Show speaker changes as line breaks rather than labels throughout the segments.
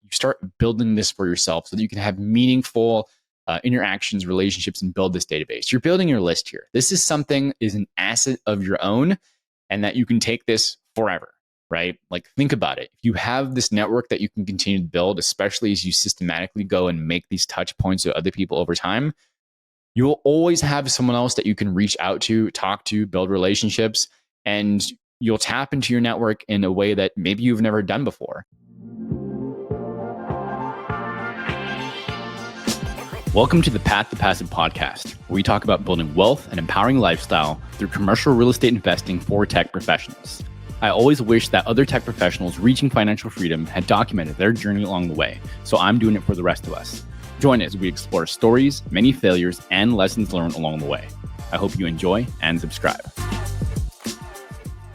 you start building this for yourself so that you can have meaningful interactions, relationships, and build this database. You're building your list here. This is an asset of your own, and that you can take this forever, right? Like, think about it. If you have this network that you can continue to build, especially as you systematically go and make these touch points with other people over time, you'll always have someone else that you can reach out to, talk to, build relationships, and you'll tap into your network in a way that maybe you've never done before. Welcome to the Path to Passive podcast, where we talk about building wealth and empowering lifestyle through commercial real estate investing for tech professionals. I always wish that other tech professionals reaching financial freedom had documented their journey along the way, so I'm doing it for the rest of us. Join us as we explore stories, many failures, and lessons learned along the way. I hope you enjoy and subscribe.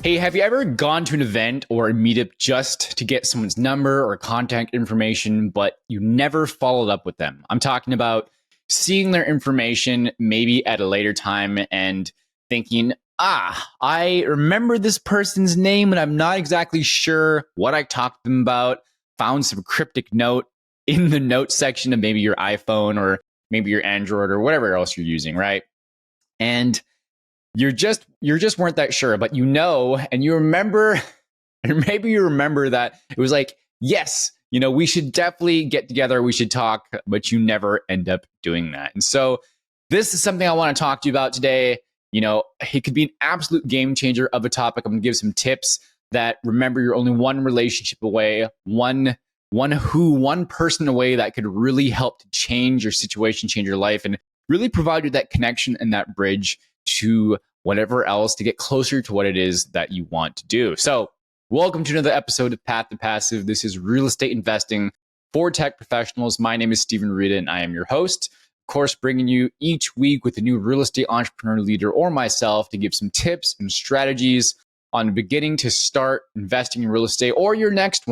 Hey, have you ever gone to an event or a meetup just to get someone's number or contact information, but you never followed up with them? I'm talking about seeing their information maybe at a later time and thinking, I remember this person's name and I'm not exactly sure what I talked to them about. Found some cryptic note in the notes section of maybe your iPhone or maybe your Android or whatever else you're using, right? And you just weren't that sure, but you know, and you remember, or maybe you remember that it was like, yes, we should definitely get together, we should talk, but you never end up doing that. And so this is something I want to talk to you about today. It could be an absolute game changer of a topic. I'm gonna give some tips that, remember, you're only one relationship away, one person away that could really help to change your situation, change your life, and really provide you that connection and that bridge to whatever else to get closer to what it is that you want to do. So welcome to another episode of Path to Passive. This is real estate investing for tech professionals. My name is Steven Rita and I am your host. Of course, bringing you each week with a new real estate entrepreneur leader or myself to give some tips and strategies on beginning to start investing in real estate or your next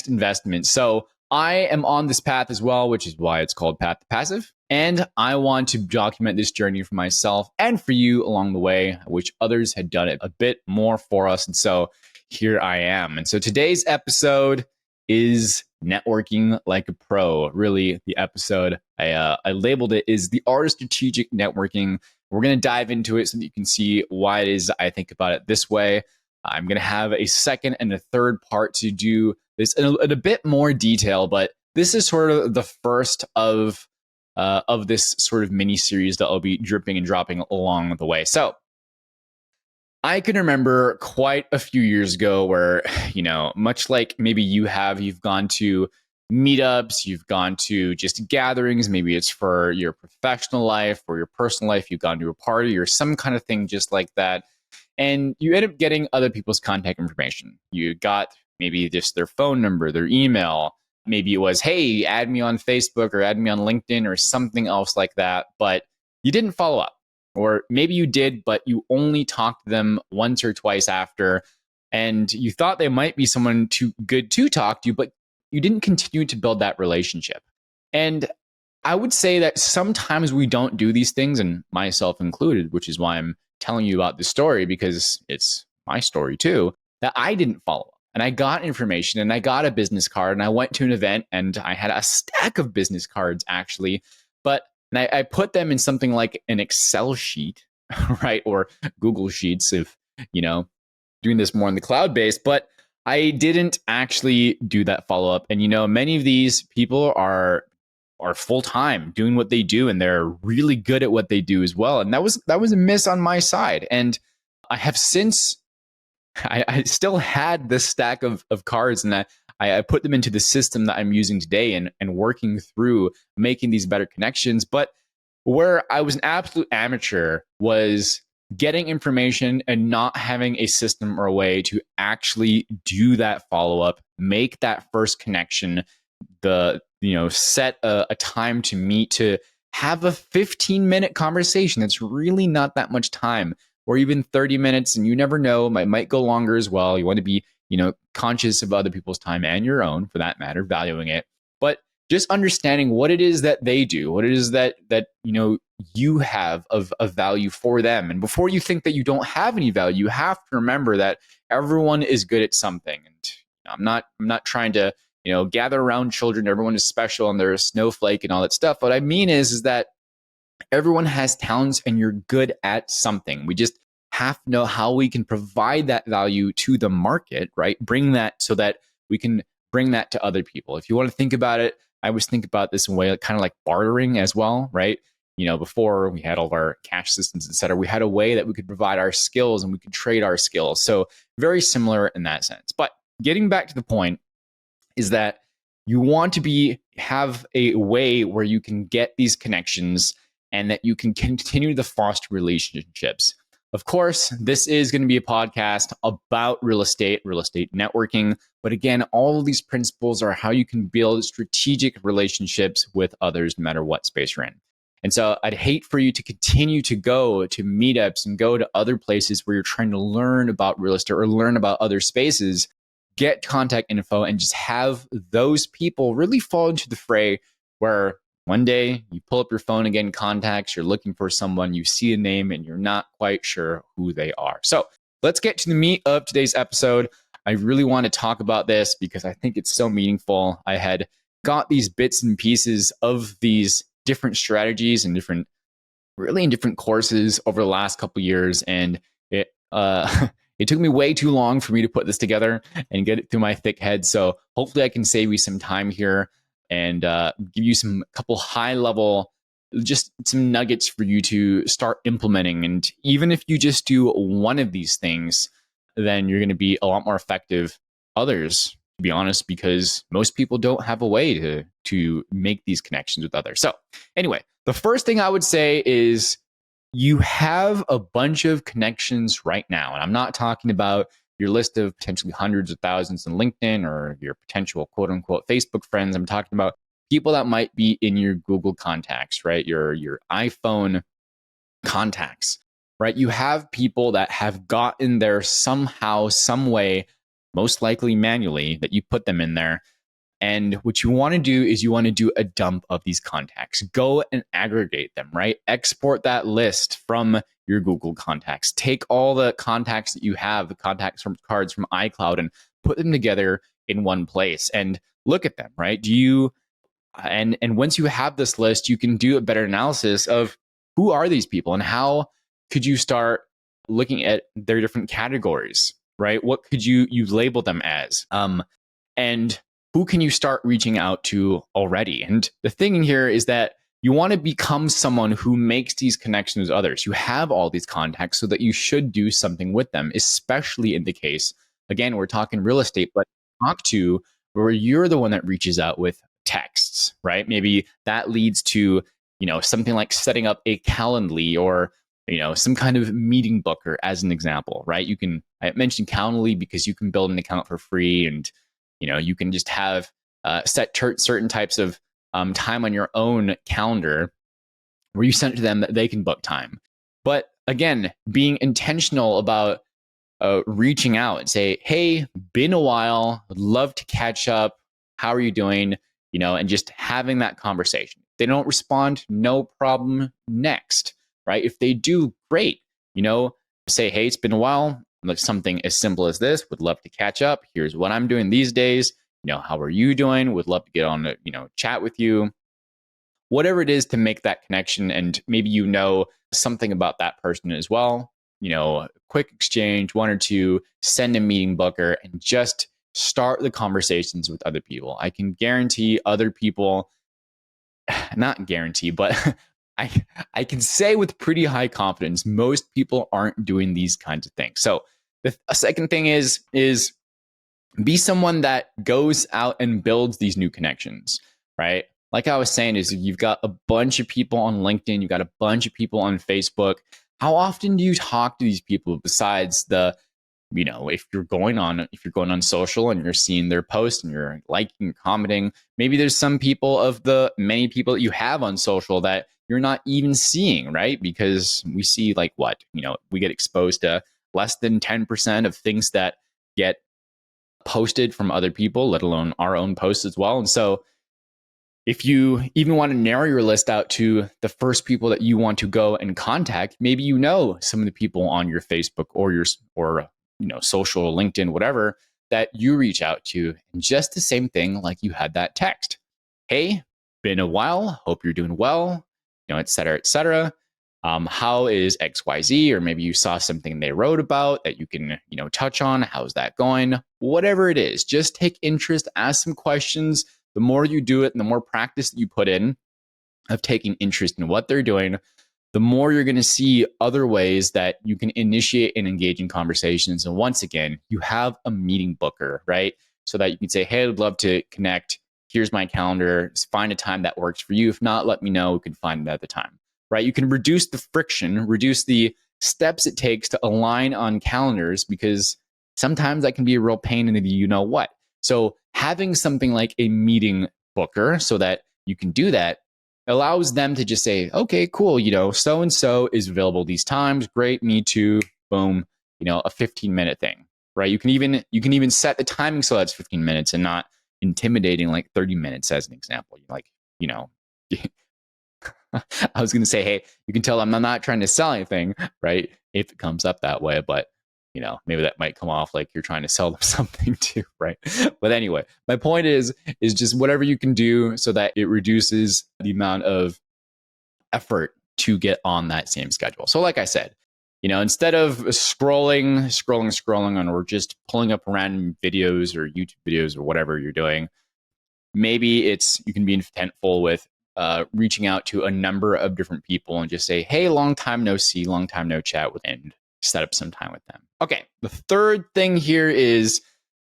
investment. So I am on this path as well, which is why it's called Path to Passive. And I want to document this journey for myself and for you along the way. I wish others had done it a bit more for us. And so here I am. And so today's episode is networking like a pro. Really, the episode I labeled it is the art of strategic networking. We're going to dive into it so that you can see why it is I think about it this way. I'm going to have a second and a third part to do this in a bit more detail, but this is sort of the first of this sort of mini series that I'll be dripping and dropping along the way. So I can remember quite a few years ago where, much like maybe you've gone to meetups, you've gone to just gatherings, maybe it's for your professional life or your personal life, you've gone to a party or some kind of thing just like that. And you end up getting other people's contact information. You got maybe just their phone number, their email. Maybe it was, hey, add me on Facebook or add me on LinkedIn or something else like that. But you didn't follow up. Or maybe you did, but you only talked to them once or twice after. And you thought they might be someone too good to talk to, but you didn't continue to build that relationship. And I would say that sometimes we don't do these things, and myself included, which is why I'm telling you about this story, because it's my story too, that I didn't follow up. And I got information and I got a business card and I went to an event and I had a stack of business cards actually, but I put them in something like an Excel sheet, right? Or Google Sheets if, doing this more in the cloud base, but I didn't actually do that follow up. And, many of these people are full-time doing what they do, and they're really good at what they do as well. And that was a miss on my side. And I have since, I still had this stack of cards, and I put them into the system that I'm using today and working through making these better connections. But where I was an absolute amateur was getting information and not having a system or a way to actually do that follow-up, make that first connection, set a time to meet, to have a 15-minute conversation. That's really not that much time, or even 30 minutes. And you never know, it might go longer as well. You want to be, conscious of other people's time and your own, for that matter, valuing it. But just understanding what it is that they do, what it is that you have of value for them. And before you think that you don't have any value, you have to remember that everyone is good at something. And I'm not trying to, gather around children. Everyone is special and they're a snowflake and all that stuff. What I mean is that everyone has talents and you're good at something. We just have to know how we can provide that value to the market, right? Bring that so that we can bring that to other people. If you want to think about it, I always think about this in a way kind of like bartering as well, right? Before we had all of our cash systems, et cetera, we had a way that we could provide our skills and we could trade our skills. So very similar in that sense. But getting back to the point is that you want to have a way where you can get these connections and that you can continue to foster relationships. Of course, this is going to be a podcast about real estate networking. But again, all of these principles are how you can build strategic relationships with others, no matter what space you're in. And so I'd hate for you to continue to go to meetups and go to other places where you're trying to learn about real estate or learn about other spaces, get contact info, and just have those people really fall into the fray where one day you pull up your phone again, contacts, you're looking for someone, you see a name, and you're not quite sure who they are. So let's get to the meat of today's episode. I really want to talk about this because I think it's so meaningful. I had got these bits and pieces of these different strategies and different courses over the last couple of years, and it it took me way too long for me to put this together and get it through my thick head. So hopefully I can save you some time here and give you some couple high level, just some nuggets for you to start implementing. And even if you just do one of these things, then you're going to be a lot more effective. Others, to be honest, because most people don't have a way to make these connections with others. So anyway, the first thing I would say is you have a bunch of connections right now. And I'm not talking about your list of potentially hundreds of thousands in LinkedIn or your potential quote unquote Facebook friends. I'm talking about people that might be in your Google contacts, right? Your iPhone contacts, right? You have people that have gotten there somehow, some way, most likely manually, that you put them in there. And what you want to do is you want to do a dump of these contacts. Go and aggregate them, right? Export that list from your Google contacts. Take all the contacts that you have, the contacts from cards from iCloud, and put them together in one place and look at them, right? And once you have this list, you can do a better analysis of who are these people and how could you start looking at their different categories, right? What could you label them as? And who can you start reaching out to already? And the thing here is that you want to become someone who makes these connections with others. You have all these contacts so that you should do something with them, especially in the case, again, we're talking real estate, but talk to where you're the one that reaches out with texts, right? Maybe that leads to, something like setting up a Calendly or, some kind of meeting booker as an example, right? I mentioned Calendly because you can build an account for free and you can just have set certain types of time on your own calendar where you send it to them that they can book time. But again, being intentional about reaching out and say, hey, been a while, would love to catch up. How are you doing? And just having that conversation. If they don't respond, no problem. Next, right? If they do, great. Say, hey, it's been a while. Like something as simple as this, would love to catch up. Here's what I'm doing these days. How are you doing? Would love to get on, chat with you. Whatever it is to make that connection. And maybe something about that person as well. Quick exchange, one or two, send a meeting booker and just start the conversations with other people. I can guarantee other people, not guarantee, but I can say with pretty high confidence, most people aren't doing these kinds of things. So the second thing is be someone that goes out and builds these new connections, right? Like I was saying, is you've got a bunch of people on LinkedIn, you've got a bunch of people on Facebook. How often do you talk to these people besides if you're going on social and you're seeing their posts and you're liking, commenting, maybe there's some people of the many people that you have on social that you're not even seeing, right? Because we see we get exposed to less than 10% of things that get posted from other people, let alone our own posts as well. And so if you even want to narrow your list out to the first people that you want to go and contact, maybe some of the people on your Facebook or social, LinkedIn, whatever, that you reach out to. And just the same thing like you had that text. Hey, been a while. Hope you're doing well, et cetera, et cetera. How is XYZ? Or maybe you saw something they wrote about that you can, touch on. How's that going? Whatever it is, just take interest, ask some questions. The more you do it and the more practice that you put in of taking interest in what they're doing, the more you're going to see other ways that you can initiate and engage in conversations. And once again, you have a meeting booker, right? So that you can say, hey, I'd love to connect. Here's my calendar. Find a time that works for you. If not, let me know. We can find it at the time, right? You can reduce the friction, reduce the steps it takes to align on calendars, because sometimes that can be a real pain in the what. So having something like a meeting booker so that you can do that allows them to just say, okay, cool, so-and-so is available these times. Great, me too. Boom, a 15-minute thing, right? You can even set the timing so that's 15 minutes and not intimidating like 30 minutes as an example. I was going to say, hey, you can tell I'm not trying to sell anything, right? If it comes up that way, but maybe that might come off like you're trying to sell them something too, right? But anyway, my point is just whatever you can do so that it reduces the amount of effort to get on that same schedule. So like I said, instead of scrolling on, or just pulling up random videos or YouTube videos or whatever you're doing, maybe you can be intentful with reaching out to a number of different people and just say, hey, long time no see, long time no chat with, and set up some time with them. Okay, the third thing here is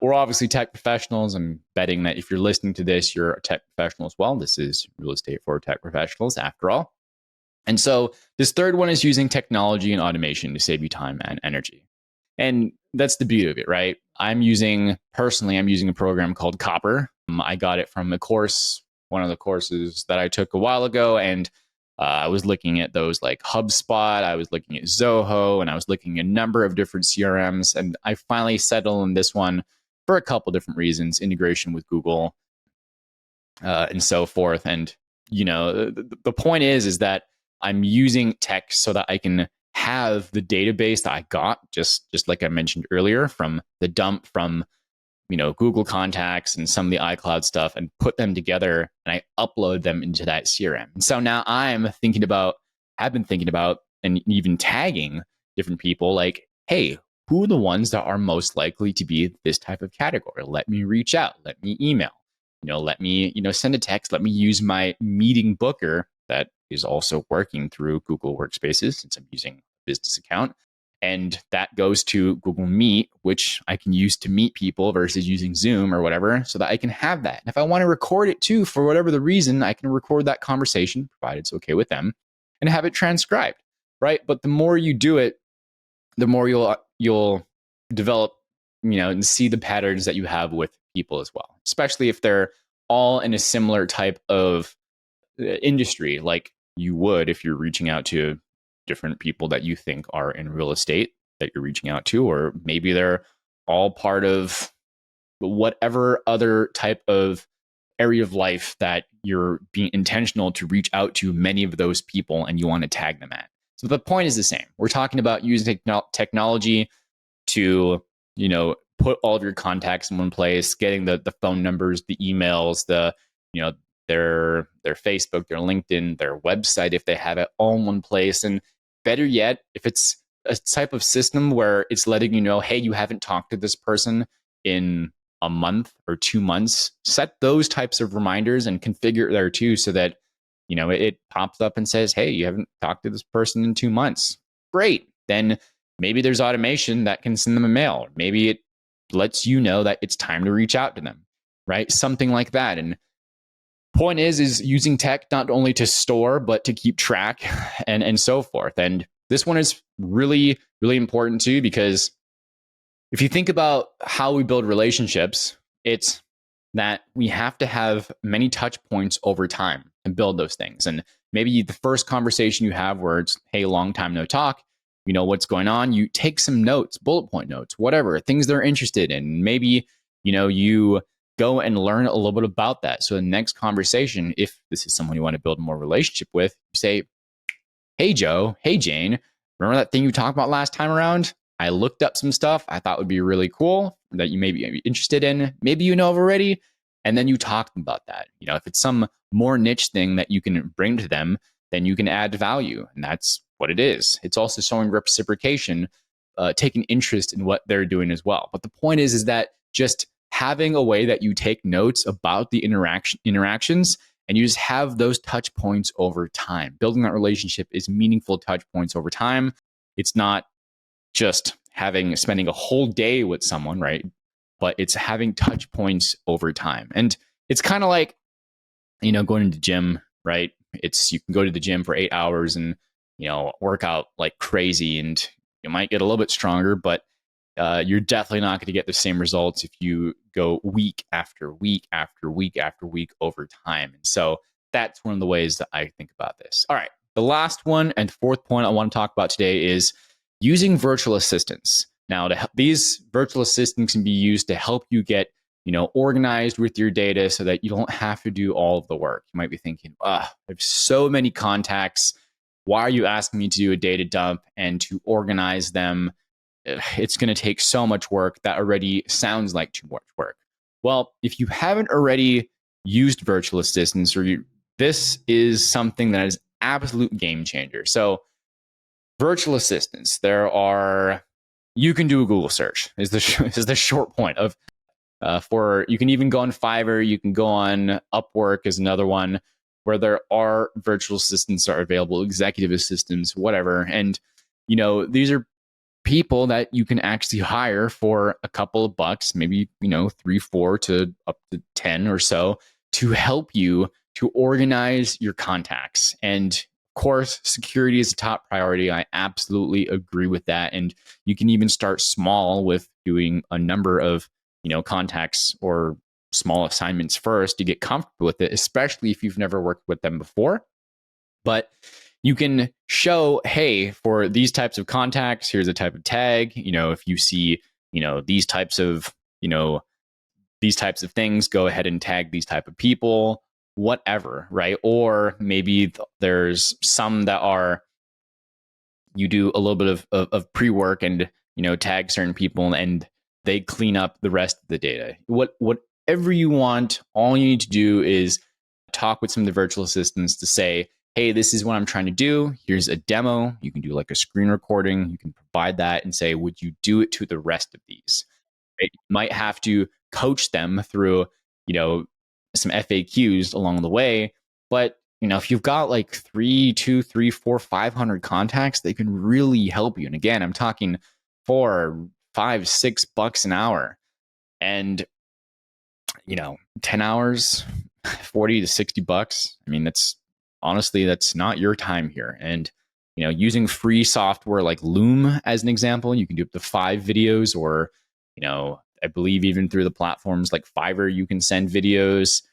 we're obviously tech professionals. I'm betting that if you're listening to this, you're a tech professional as well. This is real estate for tech professionals after all. And so this third one is using technology and automation to save you time and energy. And that's the beauty of it, right? I'm using a program called Copper. I got it from one of the courses that I took a while ago. And I was looking at those like HubSpot, I was looking at Zoho, and I was looking at a number of different CRMs. And I finally settled on this one for a couple different reasons, integration with Google and so forth. And, the point is that I'm using tech so that I can have the database that I got, just like I mentioned earlier, from the dump from Google Contacts and some of the iCloud stuff, and put them together, and I upload them into that CRM. And so now I've been thinking about and even tagging different people like, hey, who are the ones that are most likely to be this type of category? Let me reach out, let me email, let me, send a text, let me use my meeting booker that is also working through Google Workspaces since I'm using a business account. And that goes to Google Meet, which I can use to meet people versus using Zoom or whatever, so that I can have that. And if I want to record it too, for whatever the reason, I can record that conversation, provided it's okay with them, and have it transcribed, right? But the more you do it, the more you'll develop, and see the patterns that you have with people as well, especially if they're all in a similar type of industry, like you would if you're reaching out to different people that you think are in real estate that you're reaching out to, or maybe they're all part of whatever other type of area of life that you're being intentional to reach out to many of those people and you want to tag them at. So the point is the same. We're talking about using technology to, put all of your contacts in one place, getting the phone numbers, the emails, their Facebook, their LinkedIn, their website, if they have it all in one place. And better yet, if it's a type of system where it's letting you know, hey, you haven't talked to this person in a month or 2 months, set those types of reminders and configure it there too, so that, it pops up and says, hey, you haven't talked to this person in 2 months. Great. Then maybe there's automation that can send them a mail. Maybe it lets you know that it's time to reach out to them, right? Something like that. And point is using tech not only to store, but to keep track and so forth. And this one is really, really important too, because if you think about how we build relationships, it's that we have to have many touch points over time and build those things. And maybe the first conversation you have where it's, hey, long time no talk, what's going on, you take some notes, bullet point notes, whatever, things they're interested in. Maybe, you go and learn a little bit about that. So the next conversation, if this is someone you want to build more relationship with, you say, hey, Joe, hey, Jane, remember that thing you talked about last time around? I looked up some stuff I thought would be really cool that you may be interested in. Maybe you know of already. And then you talk about that. If it's some more niche thing that you can bring to them, then you can add value. And that's what it is. It's also showing reciprocation, taking interest in what they're doing as well. But the point is that just having a way that you take notes about the interactions and you just have those touch points over time. Building that relationship is meaningful touch points over time. It's not just spending a whole day with someone, right? But it's having touch points over time. And it's kind of like, going to the gym, right? You can go to the gym for 8 hours and, work out like crazy, and you might get a little bit stronger, but you're definitely not going to get the same results if you go week after week after week after week over time. And so that's one of the ways that I think about this. All right. The last one and fourth point I want to talk about today is using virtual assistants. Now, these virtual assistants can be used to help you get, organized with your data so that you don't have to do all of the work. You might be thinking, I have so many contacts. Why are you asking me to do a data dump and to organize them? It's going to take so much work. That already sounds like too much work. Well, if you haven't already used virtual assistants, this is something that is absolute game changer. So virtual assistants, you can do a Google search is the short point of, you can even go on Fiverr, you can go on Upwork is another one where there are virtual assistants that are available, executive assistants, whatever. And, these are people that you can actually hire for a couple of bucks, maybe, 3, 4 to up to 10 or so, to help you to organize your contacts. And of course, security is a top priority. I absolutely agree with that. And you can even start small with doing a number of, contacts or small assignments first to get comfortable with it, especially if you've never worked with them before. But you can show, hey, for these types of contacts, here's a type of tag. If you see, these types of things, go ahead and tag these type of people, whatever, right? Or maybe there's some that you do a little bit of pre-work and, tag certain people and they clean up the rest of the data. Whatever you want, all you need to do is talk with some of the virtual assistants to say, hey, this is what I'm trying to do. Here's a demo. You can do like a screen recording. You can provide that and say, would you do it to the rest of these? Right? You might have to coach them through, some FAQs along the way. But, if you've got like 3, 2, 3, 4, 500 contacts, they can really help you. And again, I'm talking $4, $5, $6 an hour. And, 10 hours, 40 to 60 bucks. I mean, that's not your time here. And, using free software like Loom as an example, you can do up to 5 videos, or, I believe even through the platforms like Fiverr, you can send videos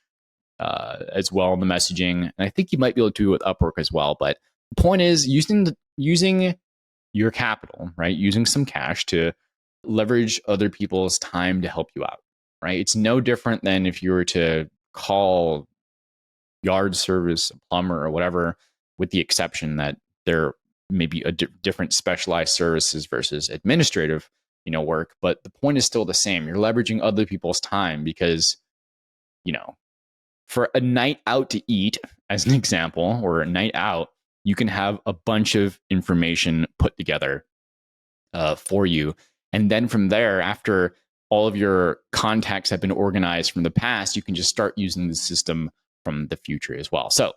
as well in the messaging. And I think you might be able to do it with Upwork as well. But the point is using your capital, right? Using some cash to leverage other people's time to help you out, right? It's no different than if you were to call yard service, a plumber or whatever, with the exception that there may be different specialized services versus administrative, work. But the point is still the same. You're leveraging other people's time because, for a night out to eat, as an example, or a night out, you can have a bunch of information put together for you. And then from there, after all of your contacts have been organized from the past, you can just start using the system from the future as well. So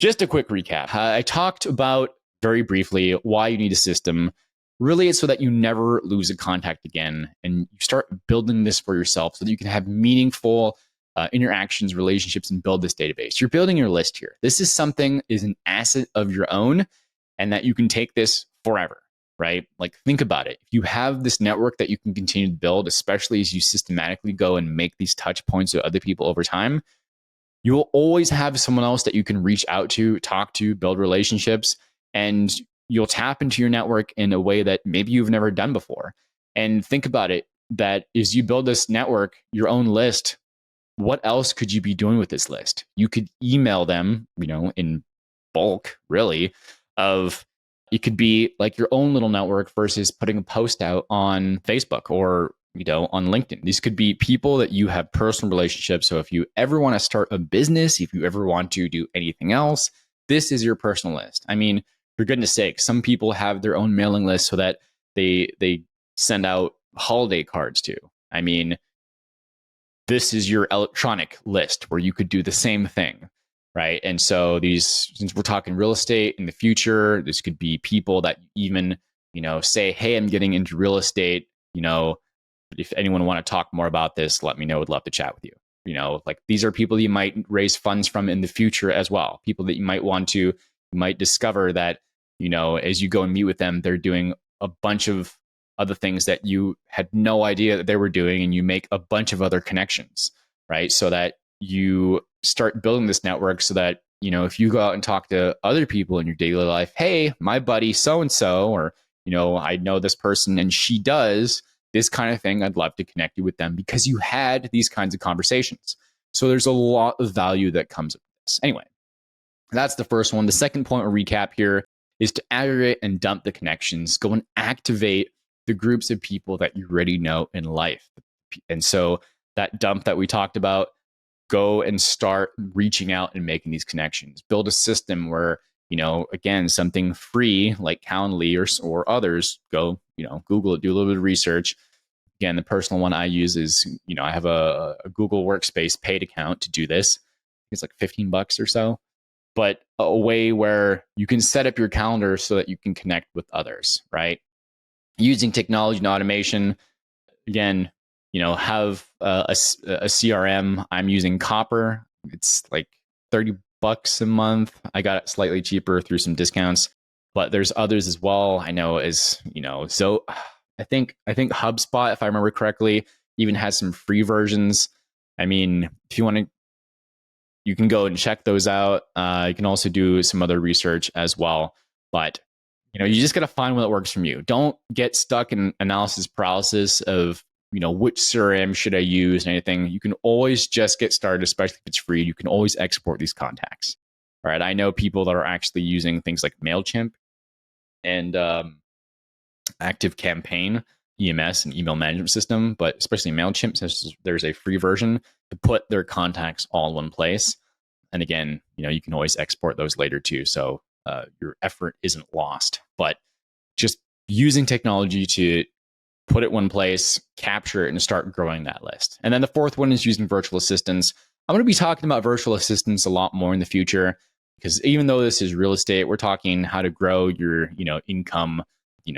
just a quick recap. I talked about very briefly why you need a system. Really, it's so that you never lose a contact again, and you start building this for yourself so that you can have meaningful interactions, relationships, and build this database. You're building your list here. This is an asset of your own, and that you can take this forever, right? Like, think about it. If you have this network that you can continue to build, especially as you systematically go and make these touch points with other people over time, you will always have someone else that you can reach out to, talk to, build relationships, and you'll tap into your network in a way that maybe you've never done before. And think about it, that as you build this network, your own list, what else could you be doing with this list? You could email them, in bulk, really, of, It could be like your own little network versus putting a post out on Facebook or on LinkedIn. These could be people that you have personal relationships. So if you ever want to start a business, if you ever want to do anything else, this is your personal list. I mean, for goodness sake, some people have their own mailing list so that they send out holiday cards to. I mean, this is your electronic list where you could do the same thing, right? And so since we're talking real estate in the future, this could be people that even, say, hey, I'm getting into real estate, if anyone want to talk more about this, let me know. Would love to chat with you. Like these are people that you might raise funds from in the future as well. People that you might discover that, as you go and meet with them, they're doing a bunch of other things that you had no idea that they were doing, and you make a bunch of other connections, right? So that you start building this network so that, if you go out and talk to other people in your daily life, hey, my buddy so-and-so, or, I know this person and she does this kind of thing, I'd love to connect you with them because you had these kinds of conversations. So there's a lot of value that comes with this. Anyway, that's the first one. The second point, or recap here, is to aggregate and dump the connections. Go and activate the groups of people that you already know in life. And so that dump that we talked about, go and start reaching out and making these connections. Build a system where, again, something free like Calendly or others, go, Google it, do a little bit of research. Again, the personal one I use is, I have a Google Workspace paid account to do this. It's like $15 or so, but a way where you can set up your calendar so that you can connect with others, right? Using technology and automation, again, have a CRM. I'm using Copper. It's like $30 a month. I got it slightly cheaper through some discounts, but there's others as well. I know so I think HubSpot, if I remember correctly, even has some free versions. I mean, if you want to, you can go and check those out. You can also do some other research as well, but you just got to find one that works for you. Don't get stuck in analysis paralysis of, which CRM should I use and anything. You can always just get started, especially if it's free. You can always export these contacts. All right. I know people that are actually using things like MailChimp and Active Campaign, EMS, and email management system, but especially MailChimp, since there's a free version to put their contacts all in one place. And again, you can always export those later too. So your effort isn't lost, but just using technology to put it one place, capture it, and start growing that list. And then the fourth one is using virtual assistants. I'm going to be talking about virtual assistants a lot more in the future, because even though this is real estate, we're talking how to grow your, income,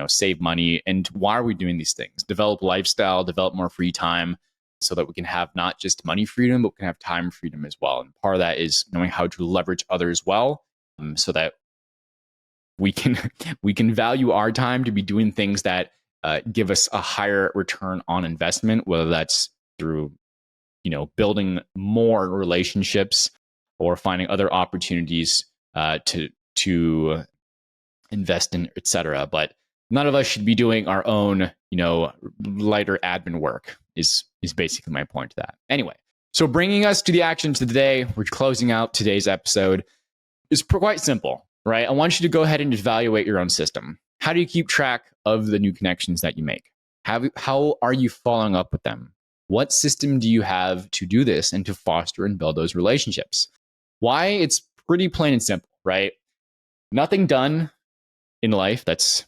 save money. And why are we doing these things? Develop lifestyle, develop more free time, so that we can have not just money freedom, but we can have time freedom as well. And part of that is knowing how to leverage others well, so that we can value our time to be doing things that give us a higher return on investment, whether that's through, building more relationships or finding other opportunities to invest in, etc. But none of us should be doing our own, lighter admin work is basically my point to that. Anyway, so bringing us to the actions of the day, we're closing out today's episode. It's quite simple, right? I want you to go ahead and evaluate your own system. How do you keep track of the new connections that you make? How are you following up with them? What system do you have to do this and to foster and build those relationships? Why? It's pretty plain and simple, right? Nothing done in life that's,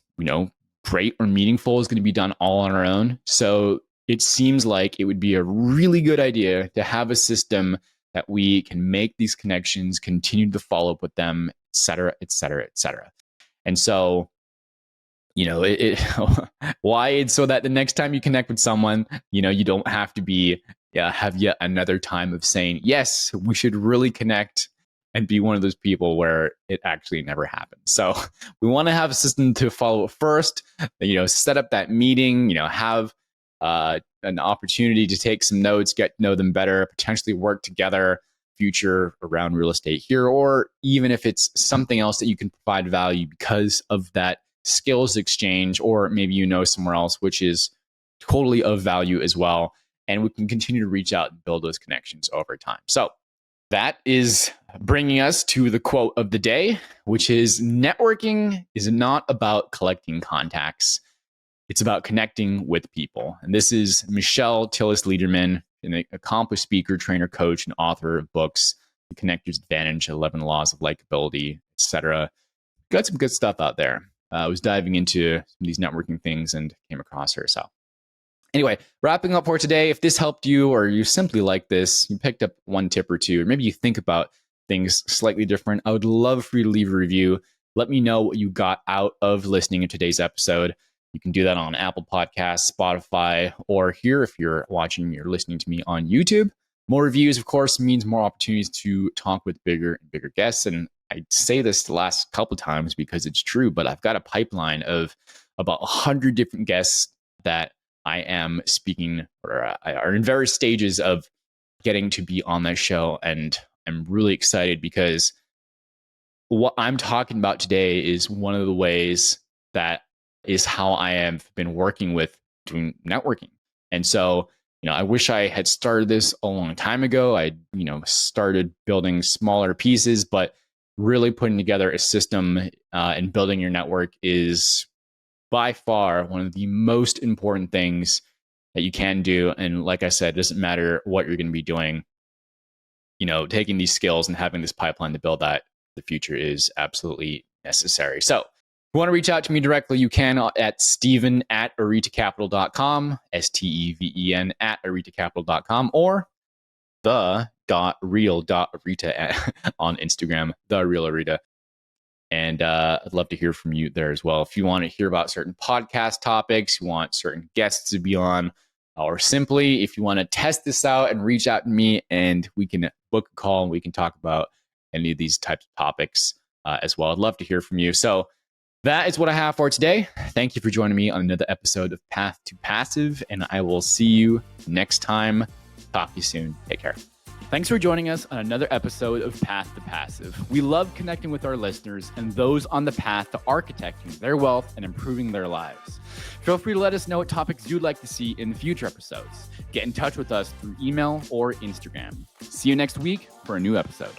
great or meaningful is going to be done all on our own. So it seems like it would be a really good idea to have a system that we can make these connections, continue to follow up with them, et cetera, et cetera, et cetera. And so, why? It's so that the next time you connect with someone, you don't have to have yet another time of saying, yes, we should really connect, and be one of those people where it actually never happens. So we want to have a system to follow up first, set up that meeting, have an opportunity to take some notes, get to know them better, potentially work together future around real estate here, or even if it's something else that you can provide value because of that skills exchange, or maybe somewhere else, which is totally of value as well. And we can continue to reach out and build those connections over time. So that is bringing us to the quote of the day, which is networking is not about collecting contacts. It's about connecting with people. And this is Michelle Tillis Liederman, an accomplished speaker, trainer, coach, and author of books, The Connector's Advantage, 11 Laws of Likability, etc. Got some good stuff out there. I was diving into some of these networking things and came across her. So anyway, wrapping up for today, if this helped you or you simply like this, you picked up one tip or two, or maybe you think about things slightly different, I would love for you to leave a review. Let me know what you got out of listening to today's episode. You can do that on Apple Podcasts, Spotify, or here if you're watching, you're listening to me on YouTube. More reviews, of course, means more opportunities to talk with bigger and bigger guests. And I say this the last couple of times because it's true, but I've got a pipeline of about 100 different guests that I am speaking or are in various stages of getting to be on that show. And I'm really excited because what I'm talking about today is one of the ways that is how I have been working with doing networking. And so, I wish I had started this a long time ago. I, started building smaller pieces, but really putting together a system and building your network is by far one of the most important things that you can do. And like I said, it doesn't matter what you're going to be doing, taking these skills and having this pipeline to build that, the future is absolutely necessary. So if you want to reach out to me directly, you can at steven@aritacapital.com, STEVEN @aritacapital.com, or the.real.arita on Instagram, the.real.arita. And I'd love to hear from you there as well. If you want to hear about certain podcast topics, you want certain guests to be on, or simply if you want to test this out and reach out to me and we can book a call and we can talk about any of these types of topics as well. I'd love to hear from you. So that is what I have for today. Thank you for joining me on another episode of Path to Passive, and I will see you next time. Talk to you soon. Take care. Thanks for joining us on another episode of Path to Passive. We love connecting with our listeners and those on the path to architecting their wealth and improving their lives. Feel free to let us know what topics you'd like to see in future episodes. Get in touch with us through email or Instagram. See you next week for a new episode.